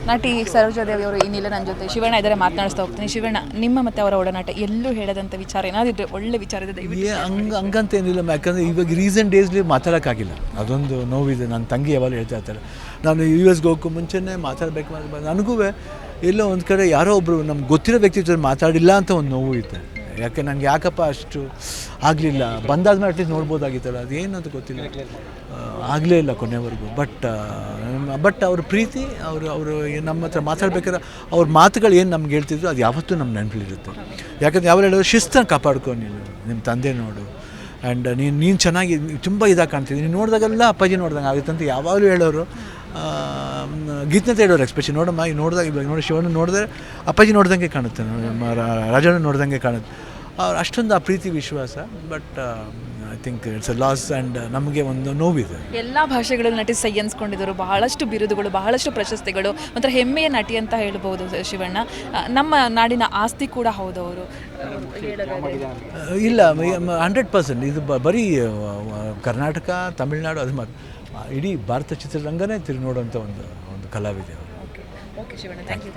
ನಟಿ ಸರೋಜಾದೇವಿ ಅವರು ಇನ್ನಿಲ್ಲ ನನ್ನ ಜೊತೆ. ಶಿವಣ್ಣ ಇದ್ದಾರೆ, ಮಾತನಾಡಿಸ್ತಾ ಹೋಗ್ತೀನಿ. ಶಿವಣ್ಣ, ನಿಮ್ಮ ಮತ್ತು ಅವರ ಒಡನಾಟ ಎಲ್ಲೂ ಹೇಳದಂಥ ವಿಚಾರ ಏನಾದಿದ್ರೆ ಒಳ್ಳೆ ವಿಚಾರ ಇದೆ ಹಂಗಂತ ಏನಿಲ್ಲ. ಯಾಕಂದರೆ ಇವಾಗ ರೀಸೆಂಟ್ ಡೇಸ್ಲಿ ಮಾತಾಡೋಕ್ಕಾಗಿಲ್ಲ, ಅದೊಂದು ನೋವಿದೆ. ನನ್ನ ತಂಗಿ ಯಾವಾಗ ಹೇಳ್ತಾ ಇರ್ತಾರೆ, ನಾನು ಯು ಎಸ್ಗೆ ಹೋಗೋಕ್ಕೂ ಮುಂಚೆನೇ ಮಾತಾಡಬೇಕು. ನನಗೂ ಎಲ್ಲೋ ಒಂದು ಕಡೆ ಯಾರೋ ಒಬ್ಬರು ನಮ್ಗೆ ಗೊತ್ತಿರೋ ವ್ಯಕ್ತಿ ಜೊತೆ ಮಾತಾಡಿಲ್ಲ ಅಂತ ಒಂದು ನೋವು ಇದೆ. ಯಾಕೆ ನನಗೆ ಯಾಕಪ್ಪ ಅಷ್ಟು ಆಗಲಿಲ್ಲ, ಬಂದಾದ್ಮೇಲೆ ಅಟ್ಲೀಸ್ಟ್ ನೋಡ್ಬೋದಾಗಿತ್ತಲ್ಲ, ಅದೇನು ಅಂತ ಗೊತ್ತಿಲ್ಲ, ಆಗಲೇ ಇಲ್ಲ ಕೊನೆವರೆಗೂ. ಬಟ್ ಅವ್ರ ಪ್ರೀತಿ, ಅವರು ನಮ್ಮ ಹತ್ರ ಮಾತಾಡ್ಬೇಕಾದ್ರೆ ಅವ್ರ ಮಾತುಗಳು ಏನು ನಮ್ಗೆ ಹೇಳ್ತಿದ್ರು ಅದು ಯಾವತ್ತೂ ನಮ್ಮ ನೆನಪಲ್ಲಿರುತ್ತೆ. ಯಾಕಂದರೆ ಯಾವಾಗ ಹೇಳೋದು, ಶಿಸ್ತನ್ನು ಕಾಪಾಡ್ಕೊ ನೀನು, ನಿಮ್ಮ ತಂದೆ ನೋಡು, ಆ್ಯಂಡ್ ನೀನು ಚೆನ್ನಾಗಿ ತುಂಬ ಇದಾಗಿ ಕಾಣ್ತಿದ್ದಿ, ನೀನು ನೋಡಿದಾಗೆಲ್ಲ ಅಪ್ಪಾಜಿ ನೋಡ್ದಂಗೆ ಆಗುತ್ತೆ ಅಂತ ಯಾವಾಗಲೂ ಹೇಳೋರು. ಗೀತನತೆ ಹೇಳೋರು ಎಕ್ಸ್ಪೆಷಲಿ, ನೋಡಮ್ಮ ಈಗ ನೋಡಿದಾಗ, ಇವಾಗ ನೋಡಿ ಶಿವನ ನೋಡಿದ್ರೆ ಅಪ್ಪಾಜಿ ನೋಡ್ದಂಗೆ ಕಾಣುತ್ತೆ, ರಾಜನ ನೋಡ್ದಂಗೆ ಕಾಣುತ್ತೆ. ಅವ್ರು ಅಷ್ಟೊಂದು ಆ ಪ್ರೀತಿ ವಿಶ್ವಾಸ. But I think it's a loss and ನಮಗೆ ಒಂದು ನೋವಿದೆ. ಎಲ್ಲ ಭಾಷೆಗಳಲ್ಲಿ ನಟಿ ಸೈ ಅನ್ಸ್ಕೊಂಡಿದ್ದರು, ಬಹಳಷ್ಟು ಬಿರುದುಗಳು, ಬಹಳಷ್ಟು ಪ್ರಶಸ್ತಿಗಳು, ಒಂಥರ ಹೆಮ್ಮೆಯ ನಟಿ ಅಂತ ಹೇಳ್ಬೋದು ಶಿವಣ್ಣ. ನಮ್ಮ ನಾಡಿನ ಆಸ್ತಿ ಕೂಡ ಹೌದು ಅವರು. ಇಲ್ಲ, 100%. ಇದು ಬರೀ ಕರ್ನಾಟಕ, ತಮಿಳುನಾಡು, ಅದು ಇಡೀ ಭಾರತ ಚಿತ್ರರಂಗನೇ ತಿರುಗಿ ನೋಡುವಂಥ ಒಂದು ಕಲಾವಿದೆ ಅವರು. Okay Shivanna, thank you.